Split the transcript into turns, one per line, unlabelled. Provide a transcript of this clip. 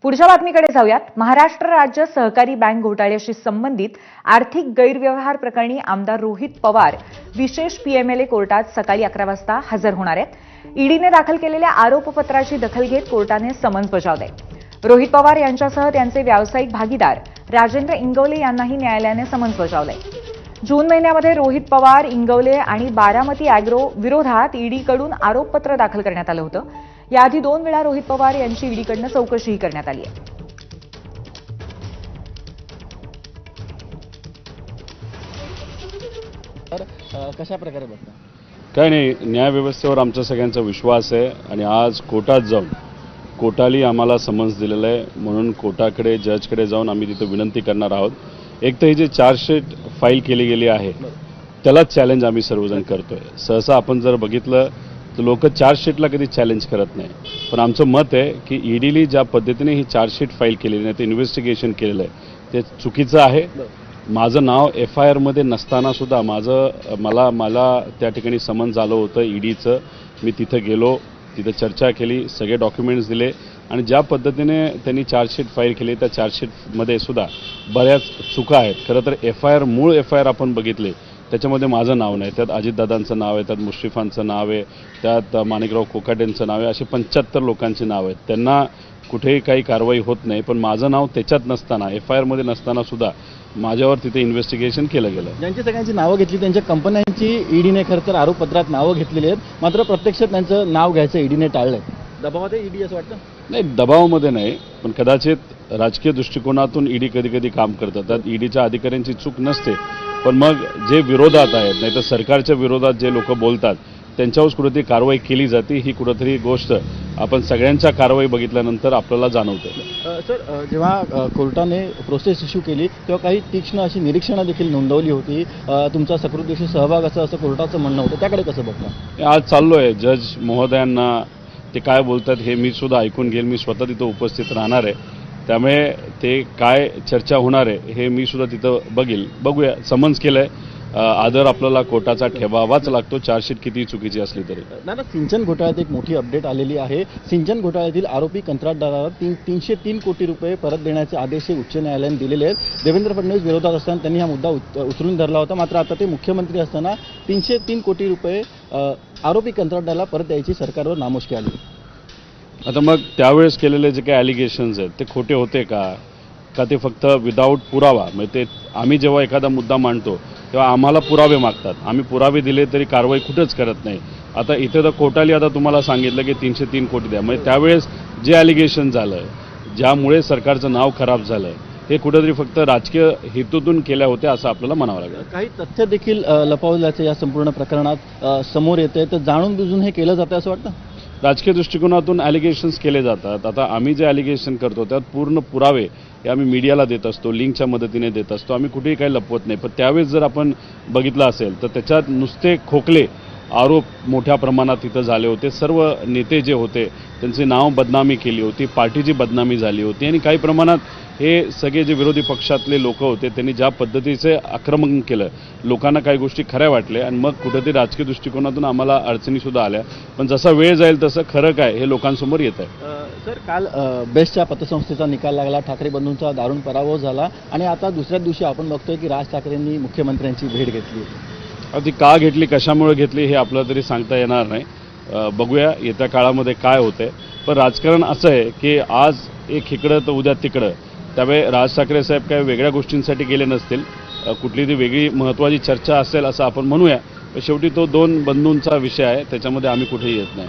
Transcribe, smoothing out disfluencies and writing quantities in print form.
पुढच्या बातमीकडे जाऊयात। महाराष्ट्र राज्य सहकारी बँक घोटाळ्याशी संबंधित आर्थिक गैरव्यवहार प्रकरणी आमदार रोहित पवार विशेष पीएमएलए कोर्टात सकाळी 11 वाजता हजर होणार आहेत। ईडीने दाखल केलेल्या आरोपपत्राची दखल घेत कोर्टाने समन्स बजावले। रोहित पवार यांच्यासह त्यांचे व्यावसायिक भागीदार राजेंद्र इंगवले यांनाही न्यायालयाने समन्स बजावले। जून महिन्यामध्ये रोहित पवार, इंगवले आणि बारामती अॅग्रो विरोधात ईडीकडून आरोपपत्र दाखल करण्यात आलं होतं। याआधी 2 वेळा रोहित पवार यांची ईडीकडून चौकशीही करण्यात आली आहे।
कशा प्रकारे बघता?
काय नाही, न्यायव्यवस्थेवर आमचा सगळ्यांचा विश्वास आहे आणि आज कोर्टात जाऊन कोर्टाने आम्हाला समन्स दिलेलं आहे, म्हणून कोर्टाकडे जजकडे जाऊन आम्ही तिथे विनंती करणार आहोत। एक तर ही जी चार्जशीट फाईल केली गेली आहे त्यालाच चॅलेंज आम्ही सर्वजण करतोय। सहसा आपण जर बघितलं तर लोक चार्जशीटला कधी चॅलेंज करत नाही, पण आमचं मत आहे की ईडीने ज्या पद्धतीने ही चार्जशीट फाईल केलेली आहे, ते इन्व्हेस्टिगेशन केलेलं आहे, ते चुकीचं आहे। माझं नाव FIR मध्ये नसताना सुद्धा मला त्या ठिकाणी समन्स आलं होतं ईडीचं। मी तिथं गेलो, तिथं चर्चा केली, सगळे डॉक्युमेंट्स दिले आणि ज्या पद्धतीने त्यांनी चार्जशीट फाईल केली त्या चार्जशीटमध्ये सुद्धा बऱ्याच चुका आहेत। खरं तर मूळ FIR आपण बघितले त्याच्यामध्ये माझं नाव नाही, त्यात अजितदादांचं नाव आहे, त्यात मुश्रीफांचं नाव आहे, त्यात माणिकराव कोकाटेंचं नाव आहे, अशी 75 लोकांची नाव आहेत। त्यांना कुठेही काही कारवाई होत नाही, पण माझं नाव त्याच्यात नसताना FIR मध्ये नसताना सुद्धा माझ्यावर तिथे इन्व्हेस्टिगेशन केलं गेलं।
ज्यांची सगळ्यांची नावं घेतली त्यांच्या कंपन्यांची ईडीने खरं तर आरोपपत्रात नावं घेतलेली आहेत, मात्र प्रत्यक्षात त्यांचं नाव घ्यायचं ईडीने टाळलंय। दबावात ईडी असं वाटतं?
नाही, दबावामध्ये नाही, पण कदाचित राजकीय दृष्टिकोनातून ईडी कधी कधी काम करतात, त्यात ईडीच्या अधिकाऱ्यांची चूक नसते, पण मग जे विरोधात आहेत नाही तर सरकारच्या विरोधात जे लोक बोलतात त्यांच्यावर कुठेतरी कारवाई केली जाते। ही कुठेतरी गोष्ट आपण सगळ्यांच्या कारवाई बघितल्यानंतर आपल्याला जाणवते।
सर, जेव्हा कोर्टाने प्रोसेस इश्यू केली तेव्हा काही तीक्ष्ण अशी निरीक्षणं देखील नोंदवली होती, तुमचा सकृतीशी सहभाग असं कोर्टाचं म्हणणं होतं, त्याकडे कसं बघता?
आज चाललोय जज महोदयांना ते काय बोलतात हे मी सुद्धा ऐकून घेईल। मी स्वतः तिथं उपस्थित राहणार आहे, त्यामुळे ते काय चर्चा होणार आहे हे मी सुद्धा तिथं बघूया। समन्स केलंय, आदर आपल्याला कोर्टाचा ठेवावाच लागतो, चार्जशीट किती चुकीची असली तरी।
दादा, सिंचन घोटाळ्यात एक मोठी अपडेट आलेली आहे। सिंचन घोटाळ्यातील आरोपी कंत्राटदाराला 303 कोटी रुपये परत देण्याचे आदेश उच्च न्यायालयाने दिलेले आहेत। देवेंद्र फडणवीस विरोधात असताना त्यांनी हा मुद्दा उचलून धरला होता, मात्र आता ते मुख्यमंत्री असताना 303 कोटी रुपये आरोपी कंत्राटदाराला परत द्यायची सरकारवर नामुष्की आली।
आता मग त्यावेळेस केलेले जे काही ॲलिगेशन्स आहेत ते खोटे होते का ते फक्त विदाऊट पुरावा, म्हणजे ते आम्ही जेव्हा एखादा मुद्दा मांडतो तेव्हा आम्हाला पुरावे मागतात, आम्ही पुरावे दिले तरी कारवाई कुठंच करत नाही। आता इथे तर कोर्टाने आता तुम्हाला सांगितलं की 303 कोटी द्या, म्हणजे त्यावेळेस जे ॲलिगेशन झालं ज्यामुळे सरकारचं नाव खराब झालं हे कुठेतरी फक्त राजकीय हेतूतून केल्या होत्या असं आपल्याला म्हणावं लागेल।
काही तथ्य देखील लपवल्याचं या संपूर्ण प्रकरणात समोर येते, तर जाणून बुजून हे केलं जातं असं वाटतं?
राजकीय दृष्टिकोनातून ॲलिगेशन्स केले जातात। आता आम्ही जे ॲलिगेशन करतो त्यात पूर्ण पुरावे हे आम्ही मीडियाला देत असतो, लिंकच्या मदतीने देत असतो, आम्ही कुठेही काही लपवत नाही। पण त्यावेळेस जर आपण बघितलं असेल तर त्याच्यात नुसते खोकले आरोप मोठ्या प्रमाणात तिथं झाले होते। सर्व नेते जे होते त्यांची नाव बदनामी केली होती, पार्टीची बदनामी झाली होती आणि काही प्रमाणात हे सगळे जे विरोधी पक्षातले लोक होते त्यांनी ज्या पद्धतीचे आक्रमण केलं, लोकांना काही गोष्टी खऱ्या वाटल्या आणि मग कुठेतरी राजकीय दृष्टिकोनातून आम्हाला अडचणीसुद्धा आल्या, पण जसा वेळ जाईल तसं खरं काय हे लोकांसमोर येत आहे।
सर, काल बेस्टच्या पतसंस्थेचा निकाल लागला, ठाकरे बंधूंचा दारुण पराभव झाला आणि आता दुसऱ्याच दिवशी आपण बघतोय की राज ठाकरेंनी मुख्यमंत्र्यांची भेट घेतली।
ती का घेतली, कशामुळे घेतली हे आपल्याला तरी सांगता येणार नाही, बघूया येत्या काळामध्ये काय होतंय। पण राजकारण असं आहे की आज एक इकडं तर उद्या तिकडं, त्यामुळे राज ठाकरे साहेब काही वेगळ्या गोष्टींसाठी गेले नसतील, कुठली ती वेगळी महत्त्वाची चर्चा असेल असं आपण म्हणूया। शेवटी तो 2 बंधूंचा विषय आहे, त्याच्यामध्ये आम्ही कुठेही येत नाही।